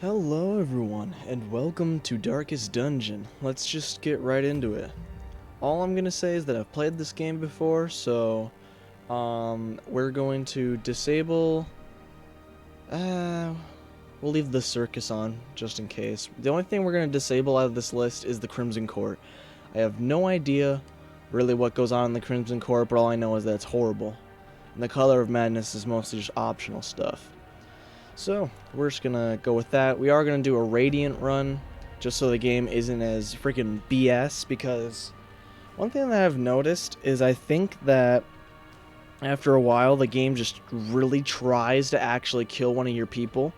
Hello everyone, and welcome to Darkest Dungeon. Let's just get right into it. All I'm gonna say is that I've played this game before, so we're going to disable we'll leave the circus on just in case. The only thing we're gonna disable out of this list is the Crimson Court. I have no idea really what goes on in the Crimson Court, but all I know is that it's horrible. And the Color of Madness is mostly just optional stuff. So, we're just gonna go with that. We are gonna do a Radiant run, just so the game isn't as freaking BS, because one thing that I've noticed is I think that after a while, the game just really tries to actually kill one of your people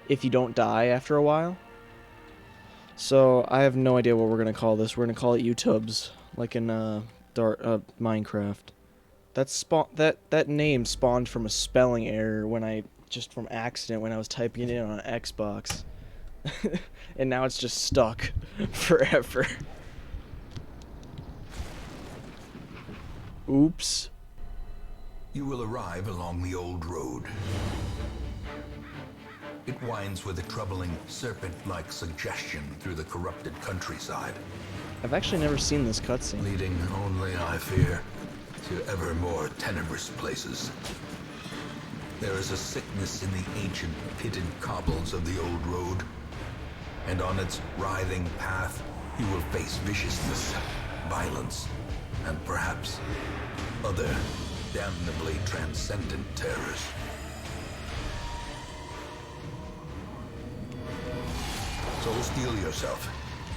if you don't die after a while. So, I have no idea what we're gonna call this. We're gonna call it YouTubes, like in Minecraft. That name spawned from a spelling error just from accident when I was typing it in on an Xbox. And now it's just stuck forever. Oops. You will arrive along the old road. It winds with a troubling serpent-like suggestion through the corrupted countryside. I've actually never seen this cutscene. Leading only, I fear, to ever more tenebrous places. There is a sickness in the ancient pitted cobbles of the old road, and on its writhing path you will face viciousness, violence, and perhaps other damnably transcendent terrors. So steel yourself,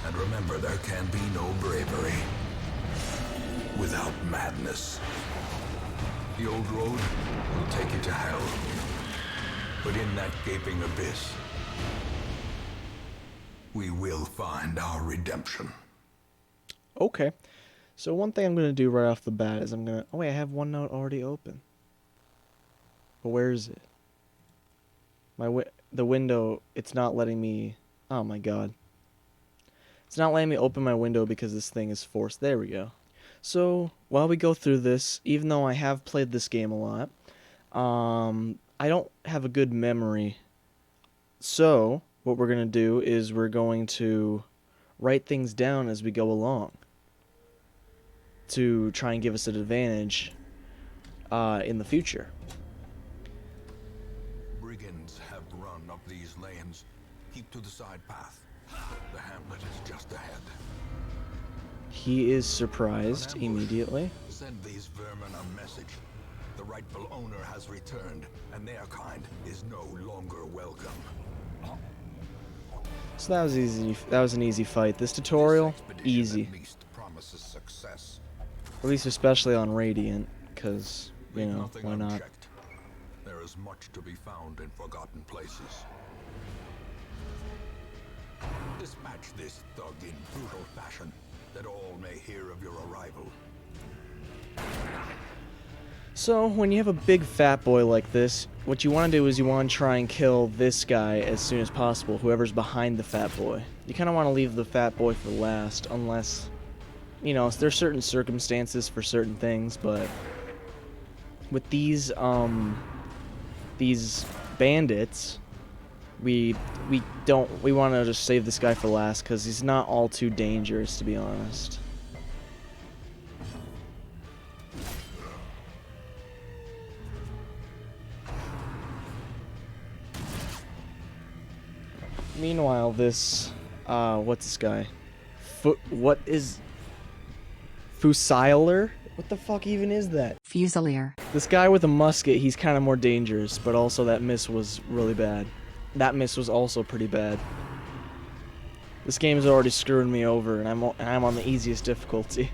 and remember there can be no bravery without madness. The old road will take you to hell, but in that gaping abyss, we will find our redemption. Okay. So one thing I'm going to do right off the bat is oh wait, I have OneNote already open. But where is it? The window, it's not letting me, oh my god. It's not letting me open my window because this thing is forced. There we go. So, while we go through this, even though I have played this game a lot, I don't have a good memory. So, what we're going to do is we're going to write things down as we go along to try and give us an advantage in the future. Brigands have run up these lanes. Keep to the side path. The hamlet is just ahead. He is surprised immediately. Send these vermin a message. The rightful owner has returned, and their kind is no longer welcome. So that was easy. That was an easy fight. This tutorial, easy. At least promises success. At least especially on Radiant, because, you know, why not? Unchecked. There is much to be found in forgotten places. Dispatch this thug in brutal fashion, that all may hear of your arrival. So, when you have a big fat boy like this, what you want to do is you want to try and kill this guy as soon as possible, whoever's behind the fat boy. You kind of want to leave the fat boy for last, unless, you know, there's certain circumstances for certain things, but with these bandits, we want to just save this guy for last, because he's not all too dangerous, to be honest. Meanwhile, this, what's this guy? What is... Fusilier? What the fuck even is that? Fusilier. This guy with a musket, he's kind of more dangerous, but also that miss was really bad. That miss was also pretty bad. This game is already screwing me over, and I'm on the easiest difficulty.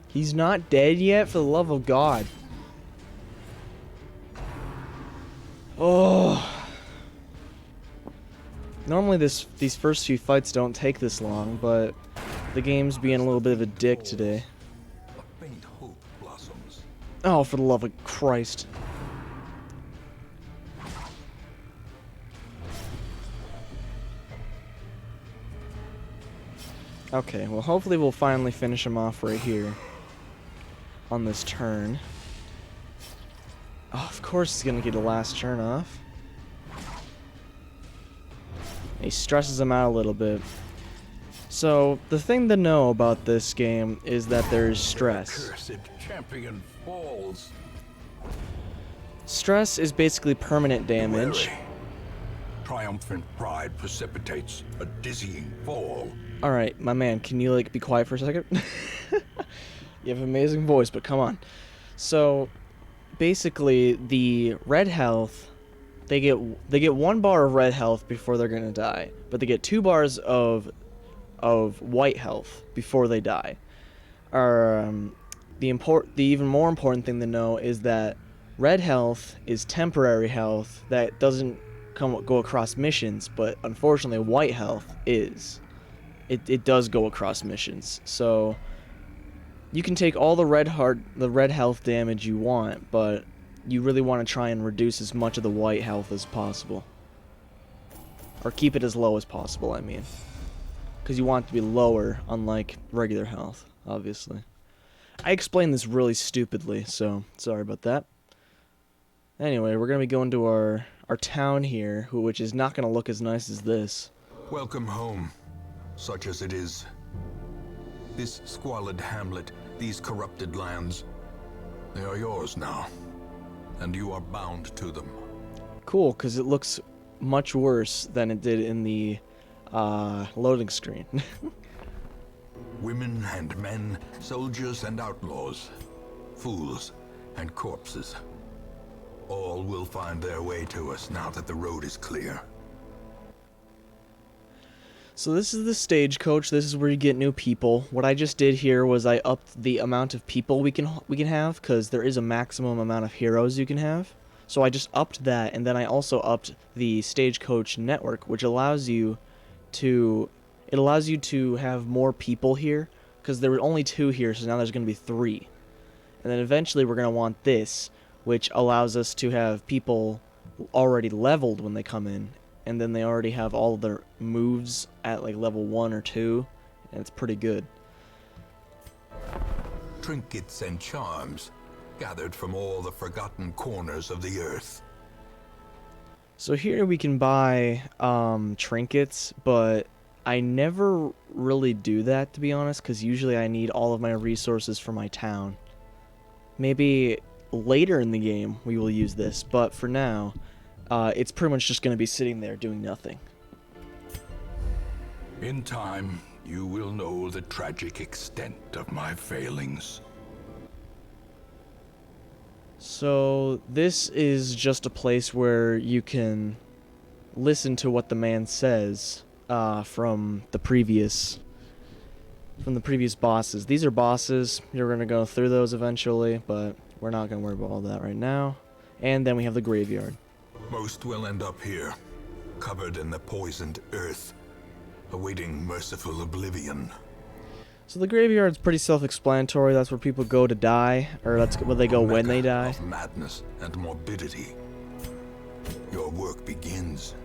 He's not dead yet, for the love of God. Oh. Normally these first few fights don't take this long, but the game's being a little bit of a dick today. A faint hope blossoms. Oh, for the love of Christ. Okay, well hopefully we'll finally finish him off right here. On this turn. Oh, of course he's gonna get the last turn off. He stresses him out a little bit. So, the thing to know about this game is that there's stress. Cursed champion falls. Stress is basically permanent damage. Wary. Triumphant pride precipitates a dizzying fall. Alright, my man, can you, like, be quiet for a second? You have an amazing voice, but come on. So, basically, the red health, they get 1 bar of red health before they're gonna die, but they get 2 bars of white health before they die. The even more important thing to know is that red health is temporary health that doesn't go across missions, but unfortunately white health is. It does go across missions. So you can take all the red health damage you want, but you really want to try and reduce as much of the white health as possible. Or keep it as low as possible, I mean. Because you want it to be lower, unlike regular health, obviously. I explained this really stupidly, so sorry about that. Anyway, we're going to be going to our town here, which is not going to look as nice as this. Welcome home, such as it is. This squalid hamlet, these corrupted lands, they are yours now, and you are bound to them. Cool, because it looks much worse than it did in the loading screen. Women and men, soldiers and outlaws, fools and corpses. All will find their way to us now that the road is clear. So this is the stagecoach. This is where you get new people. What I just did here was I upped the amount of people we can have, because there is a maximum amount of heroes you can have. So I just upped that, and then I also upped the stagecoach network, which allows you to have more people here, because there were only 2 here, so now there's going to be 3. And then eventually we're going to want this, which allows us to have people already leveled when they come in, and then they already have all of their moves at like level 1 or 2, and it's pretty good. Trinkets and charms, gathered from all the forgotten corners of the earth. So here we can buy trinkets, but I never really do that, to be honest, because usually I need all of my resources for my town. Maybe later in the game we will use this, but for now, it's pretty much just going to be sitting there doing nothing. In time, you will know the tragic extent of my failings. So this is just a place where you can listen to what the man says from the previous bosses. These are bosses. You're going to go through those eventually, but we're not going to worry about all that right now. And then we have the graveyard. Most will end up here, covered in the poisoned earth, awaiting merciful oblivion. So the graveyard's pretty self-explanatory. That's where people go to die, or that's where they go when they die. Of madness and morbidity. Your work begins.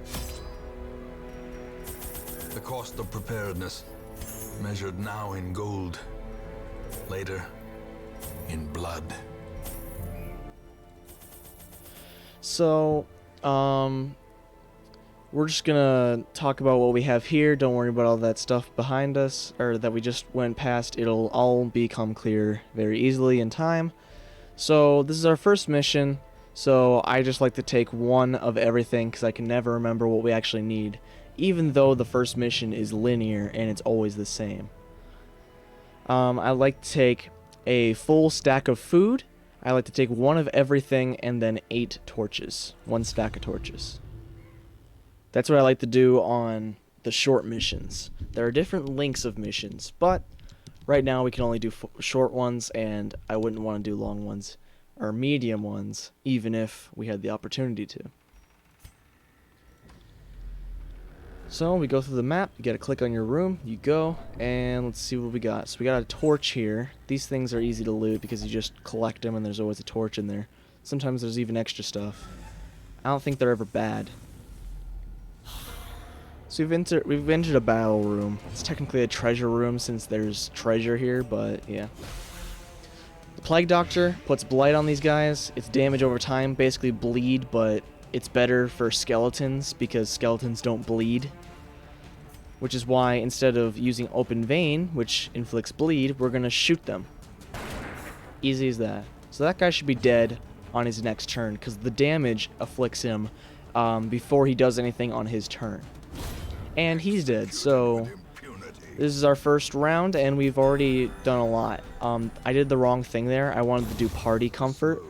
The cost of preparedness, measured now in gold, later in blood. So, we're just gonna talk about what we have here. Don't worry about all that stuff behind us, or that we just went past. It'll all become clear very easily in time. So, this is our first mission. So, I just like to take one of everything, because I can never remember what we actually need. Even though the first mission is linear, and it's always the same. I like to take a full stack of food. I like to take one of everything, and then 8 torches. 1 stack of torches. That's what I like to do on the short missions. There are different lengths of missions, but right now we can only do short ones, and I wouldn't want to do long ones, or medium ones, even if we had the opportunity to. So we go through the map, you gotta click on your room, you go, and let's see what we got. So we got a torch here. These things are easy to loot because you just collect them and there's always a torch in there. Sometimes there's even extra stuff. I don't think they're ever bad. So we've entered a battle room. It's technically a treasure room since there's treasure here, but yeah. The Plague Doctor puts blight on these guys. It's damage over time, basically bleed, but it's better for skeletons because skeletons don't bleed. Which is why instead of using Open Vein, which inflicts bleed, we're gonna shoot them. Easy as that. So that guy should be dead on his next turn because the damage afflicts him before he does anything on his turn. And he's dead, so this is our first round, and we've already done a lot. I did the wrong thing there. I wanted to do Party Comfort.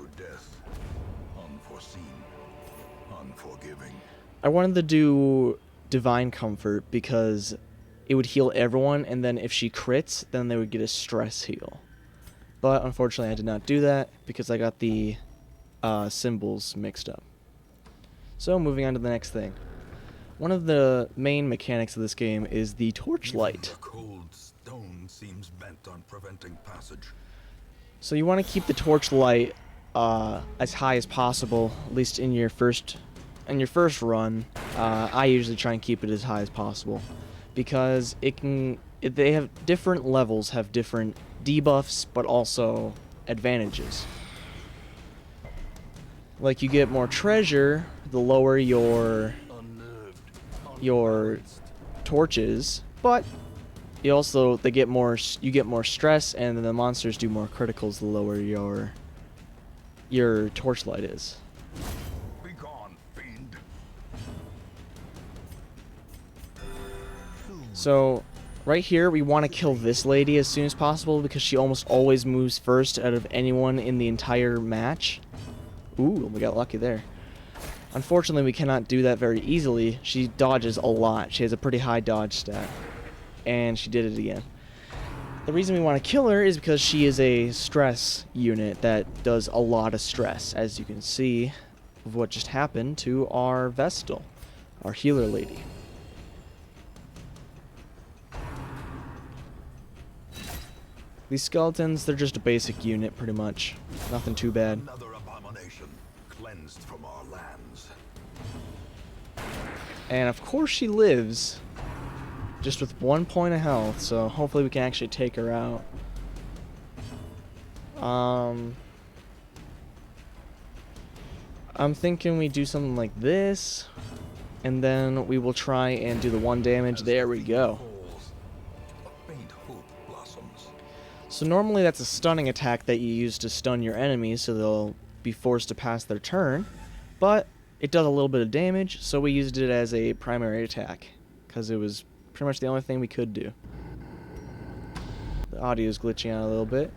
I wanted to do Divine Comfort because it would heal everyone, and then if she crits, then they would get a stress heal. But unfortunately, I did not do that because I got the symbols mixed up. So moving on to the next thing. One of the main mechanics of this game is the torchlight. The cold stone seems bent on preventing passage. So you want to keep the torchlight as high as possible, at least in your first run. I usually try and keep it as high as possible because they have different levels, have different debuffs, but also advantages. Like you get more treasure the lower your torches, but you get more stress, and the monsters do more criticals the lower your torchlight is. Be gone, fiend. So right here we want to kill this lady as soon as possible because she almost always moves first out of anyone in the entire match. Ooh, we got lucky there. Unfortunately, we cannot do that very easily. She dodges a lot. She has a pretty high dodge stat. And she did it again. The reason we want to kill her is because she is a stress unit that does a lot of stress, as you can see of what just happened to our Vestal, our healer lady. These skeletons, they're just a basic unit, pretty much. Nothing too bad. Another abomination cleansed from our lands. And of course she lives, just with 1 point of health, so hopefully we can actually take her out. I'm thinking we do something like this, and then we will try and do the 1 damage. There we go. So normally that's a stunning attack that you use to stun your enemies so they'll be forced to pass their turn, but it does a little bit of damage, so we used it as a primary attack because it was pretty much the only thing we could do. The audio is glitching out a little bit.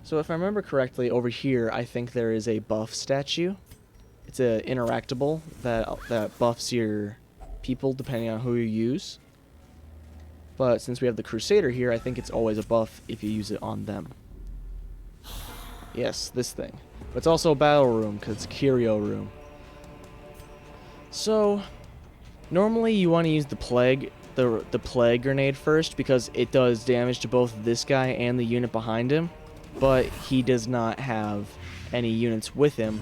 So if I remember correctly, over here I think there is a buff statue. It's an interactable that buffs your people depending on who you use. But since we have the Crusader here, I think it's always a buff if you use it on them. Yes, this thing. But it's also a battle room because it's a curio room. So normally you want to use the plague grenade first because it does damage to both this guy and the unit behind him, but he does not have any units with him.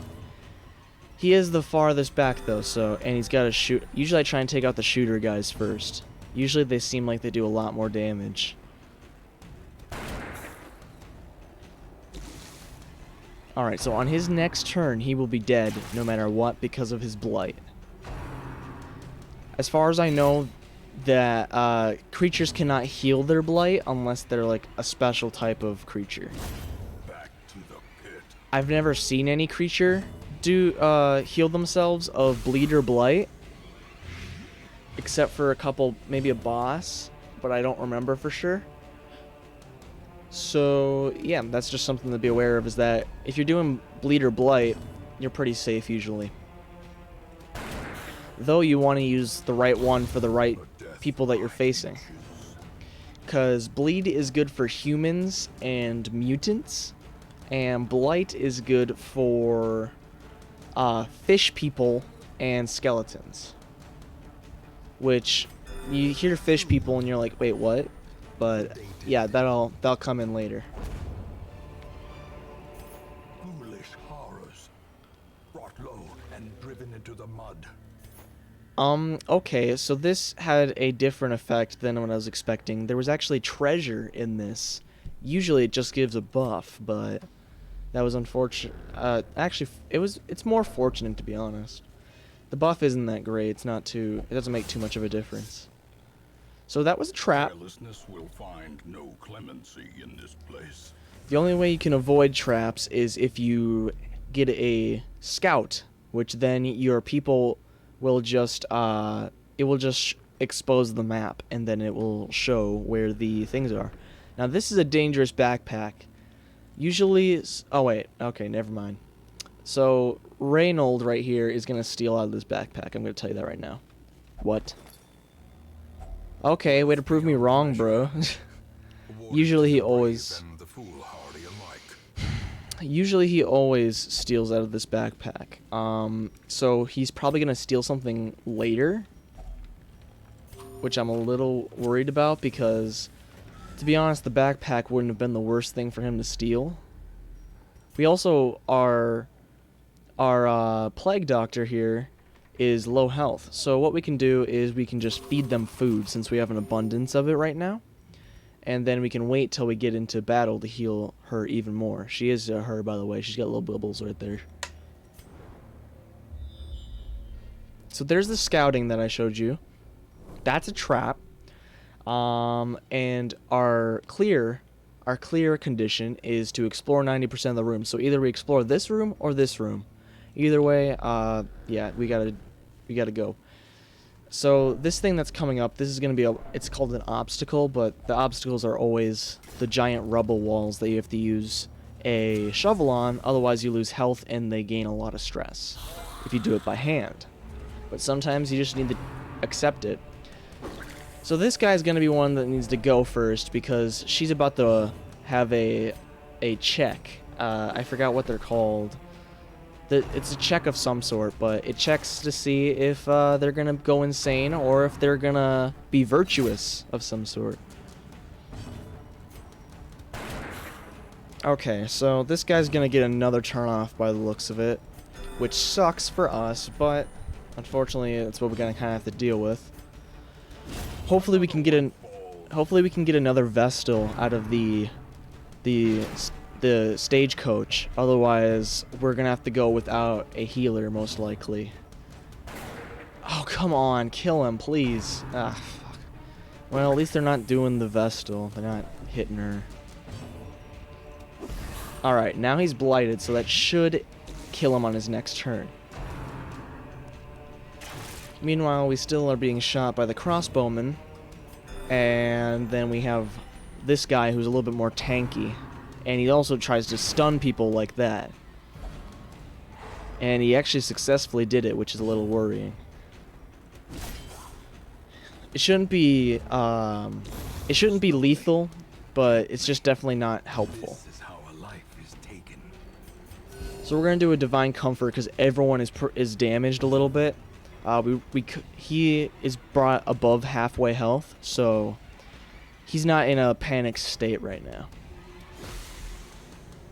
He is the farthest back though, and he's got to shoot. Usually I try and take out the shooter guys first. Usually they seem like they do a lot more damage. Alright, so on his next turn he will be dead no matter what because of his blight. As far as I know, that creatures cannot heal their blight unless they're like a special type of creature. Back to the pit. I've never seen any creature heal themselves of bleed or blight, except for a couple, maybe a boss, but I don't remember for sure. So yeah, that's just something to be aware of, is that if you're doing bleed or blight, you're pretty safe usually. Though you want to use the right one for the right people that you're facing. Because bleed is good for humans and mutants, and blight is good for fish people and skeletons. Which, you hear fish people and you're like, wait, what? But yeah, that'll come in later. Foolish horrors, brought low and driven into the mud. Okay, so this had a different effect than what I was expecting. There was actually treasure in this. Usually it just gives a buff, but that was unfortunate. Actually, it's more fortunate, to be honest. The buff isn't that great. It doesn't make too much of a difference. So that was a trap. Carelessness will find no clemency in this place. The only way you can avoid traps is if you get a scout, which then your people will just expose the map, and then it will show where the things are. Now this is a dangerous backpack. Usually, oh wait, okay, never mind. So Reynold right here is gonna steal out of this backpack. I'm gonna tell you that right now. What? Okay, way to prove me wrong, bro. Usually he always steals out of this backpack. So he's probably gonna steal something later, which I'm a little worried about because, to be honest, the backpack wouldn't have been the worst thing for him to steal. We also our plague doctor here is low health, so what we can do is we can just feed them food since we have an abundance of it right now. And then we can wait till we get into battle to heal her even more. She is her, by the way. She's got little bubbles right there. So there's the scouting that I showed you. That's a trap. And our clear condition is to explore 90% of the room. So either we explore this room or this room. Either way, yeah, we gotta go. So this thing that's coming up, this is going to be it's called an obstacle, but the obstacles are always the giant rubble walls that you have to use a shovel on, otherwise you lose health and they gain a lot of stress if you do it by hand. But sometimes you just need to accept it. So this guy's going to be one that needs to go first because she's about to have a check. I forgot what they're called. It's a check of some sort, but it checks to see if they're going to go insane or if they're going to be virtuous of some sort. Okay, so this guy's going to get another turn off by the looks of it, which sucks for us, but unfortunately it's what we're going to kind of have to deal with. Hopefully we can get another Vestal out of the stagecoach, otherwise we're gonna have to go without a healer most likely. Oh, come on, kill him, please. Ah, fuck. Well, at least they're not doing the Vestal. They're not hitting her. Alright, now he's blighted, so that should kill him on his next turn. Meanwhile, we still are being shot by the crossbowman, and then we have this guy who's a little bit more tanky. And he also tries to stun people like that. And he actually successfully did it, which is a little worrying. It shouldn't be lethal, but it's just definitely not helpful. So we're gonna do a divine comfort because everyone is damaged a little bit. He is brought above halfway health, so he's not in a panic state right now.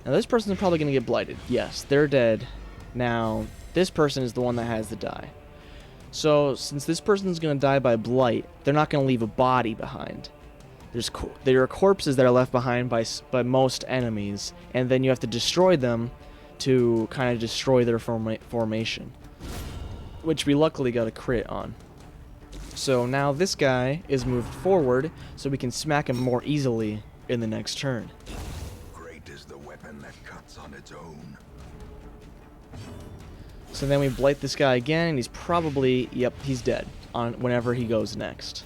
Now this person's probably going to get blighted. Yes, they're dead. Now, this person is the one that has to die. So, since this person's going to die by blight, they're not going to leave a body behind. There are corpses that are left behind by most enemies, and then you have to destroy them to kind of destroy their formation. Which we luckily got a crit on. So now this guy is moved forward, so we can smack him more easily in the next turn. On its own. So then we blight this guy again, and he's probably, yep, he's dead on whenever he goes next.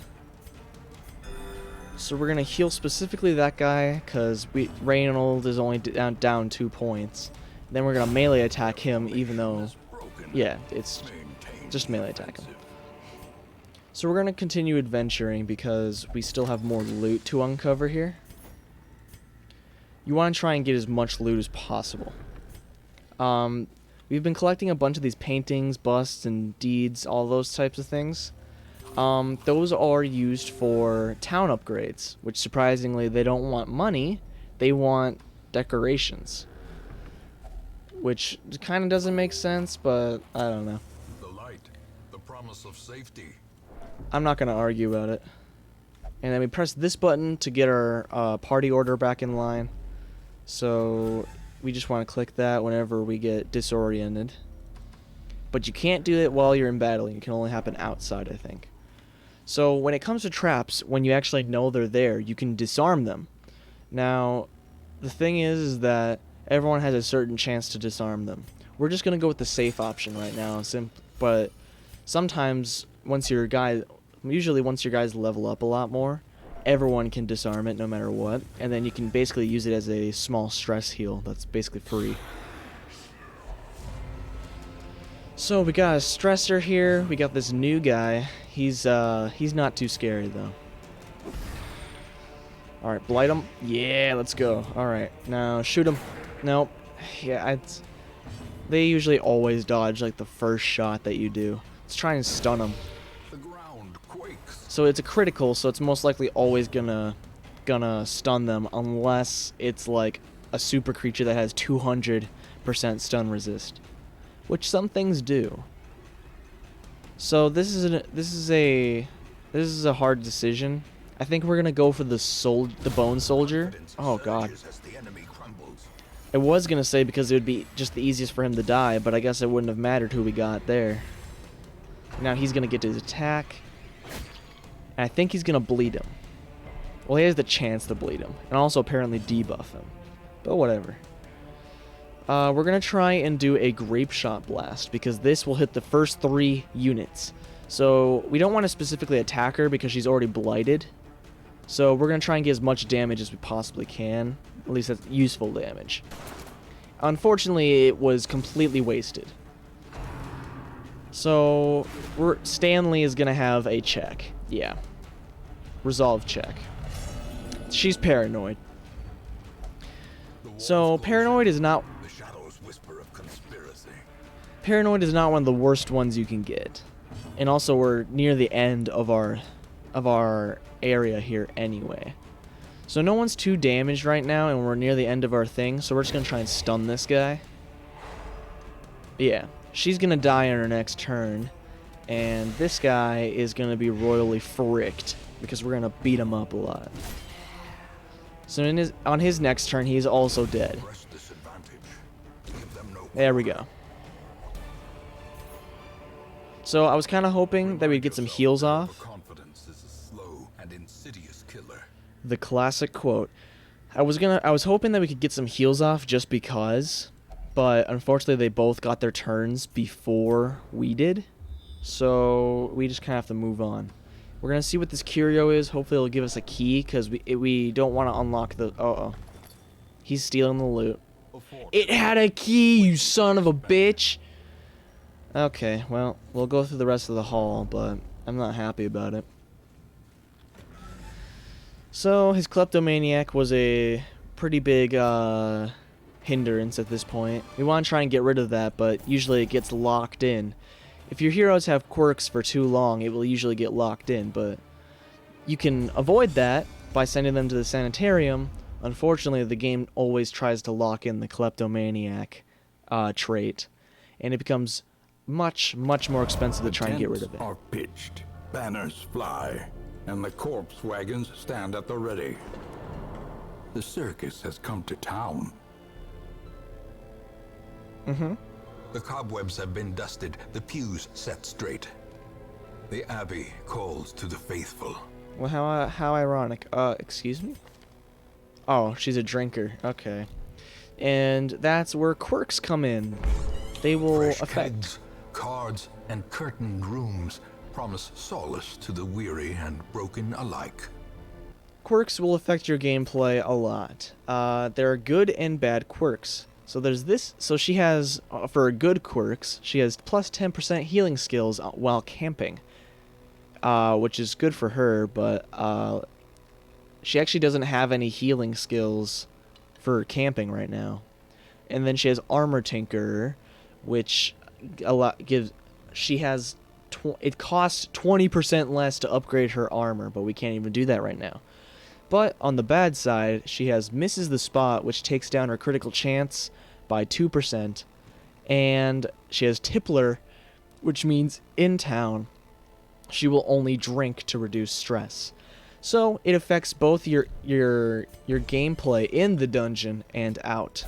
So we're gonna heal specifically that guy because Reynold is only down 2 points. Then we're gonna melee attack him, even though, yeah, it's just melee attack him. So we're gonna continue adventuring because we still have more loot to uncover here. You want to try and get as much loot as possible. We've been collecting a bunch of these paintings, busts, and deeds, all those types of things. Those are used for town upgrades, which surprisingly they don't want money, they want decorations. Which kind of doesn't make sense, but I don't know. promise of safety. I'm not going to argue about it. And then we press this button to get our party order back in line. So we just want to click that whenever we get disoriented. But you can't do it while you're in battle. It can only happen outside, I think. So when it comes to traps, when you actually know they're there, you can disarm them. Now, the thing is that everyone has a certain chance to disarm them. We're just going to go with the safe option right now. But sometimes, usually once your guys level up a lot more, everyone can disarm it no matter what. And then you can basically use it as a small stress heal that's basically free. So we got a stressor here. We got this new guy. He's not too scary though. All right, blight him. Yeah, let's go. All right, now shoot him. Nope. Yeah, they usually always dodge like the first shot that you do. Let's try and stun him. The ground quakes. So it's a critical, so it's most likely always gonna stun them unless it's like a super creature that has 200% stun resist, which some things do. So this is a hard decision. I think we're gonna go for the bone soldier. Oh god. I was gonna say because it would be just the easiest for him to die, but I guess it wouldn't have mattered who we got there. Now he's gonna get his attack, and I think he's gonna bleed him. Well, he has the chance to bleed him, and also apparently debuff him. But whatever. We're gonna try and do a grape shot blast because this will hit the first 3 units. So we don't want to specifically attack her because she's already blighted. So we're gonna try and get as much damage as we possibly can. At least that's useful damage. Unfortunately, it was completely wasted. So Stanley is gonna have a check. Yeah. Resolve check. She's paranoid. So paranoid is not Paranoid is not one of the worst ones you can get. And also we're near the end of our area here anyway. So no one's too damaged right now and we're near the end of our thing, so we're just going to try and stun this guy. Yeah, she's going to die on her next turn. And this guy is going to be royally fricked because we're going to beat him up a lot. So on his next turn, he's also dead. There we go. So I was kind of hoping that we'd get some heals off. The classic quote. I was hoping that we could get some heals off just because, but unfortunately they both got their turns before we did. So we just kind of have to move on. We're gonna see what this curio is. Hopefully it'll give us a key because we don't want to unlock the. Uh-oh. He's stealing the loot. It had a key, you son of a bitch. Okay, well, we'll go through the rest of the hall, but I'm not happy about it. So, his kleptomaniac was a pretty big hindrance at this point. We want to try and get rid of that, but usually it gets locked in. If your heroes have quirks for too long, it will usually get locked in, but you can avoid that by sending them to the sanitarium. Unfortunately, the game always tries to lock in the kleptomaniac trait, and it becomes much more expensive to try and get rid of it. Are pitched, banners fly, and the corpse wagons stand at the ready. The circus has come to town. Mm-hmm. The cobwebs have been dusted, the pews set straight. The abbey calls to the faithful. Well, how ironic. Excuse me? Oh, she's a drinker. Okay. And that's where quirks come in. They will Fresh affect... kegs, cards, and curtained rooms promise solace to the weary and broken alike. Quirks will affect your gameplay a lot. There are good and bad quirks. So there's this. So she has, for good quirks, she has plus 10% healing skills while camping, which is good for her. But she actually doesn't have any healing skills for camping right now. And then she has Armor Tinkerer, which it costs 20% less to upgrade her armor, but we can't even do that right now. But on the bad side, she has Misses the Spot, which takes down her critical chance by 2%, and she has Tippler, which means in town, she will only drink to reduce stress. So it affects both your gameplay in the dungeon and out.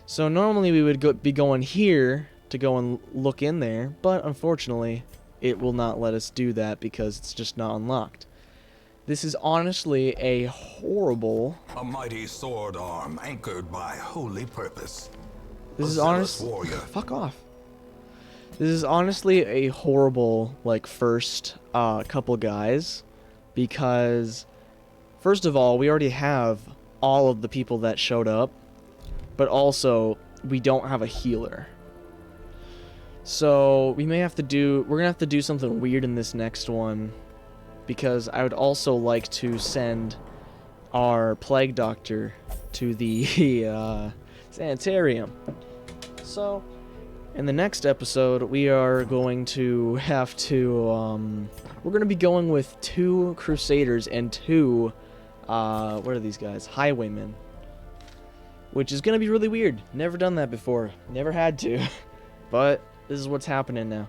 So normally we would be going here to go and look in there, but unfortunately it will not let us do that because it's just not unlocked. This is honestly a horrible... A mighty sword arm anchored by holy purpose. This A is zealous honestly... warrior. Fuck off. This is honestly a horrible, like, first couple guys, because, first of all, we already have all of the people that showed up, but also, we don't have a healer. So, we're gonna have to do something weird in this next one, because I would also like to send our Plague Doctor to the sanitarium. So... in the next episode, we are going to have to, we're going to be going with 2 Crusaders and 2, what are these guys? Highwaymen. Which is going to be really weird. Never done that before. Never had to. But, this is what's happening now.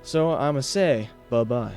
So, I'ma say, bye-bye.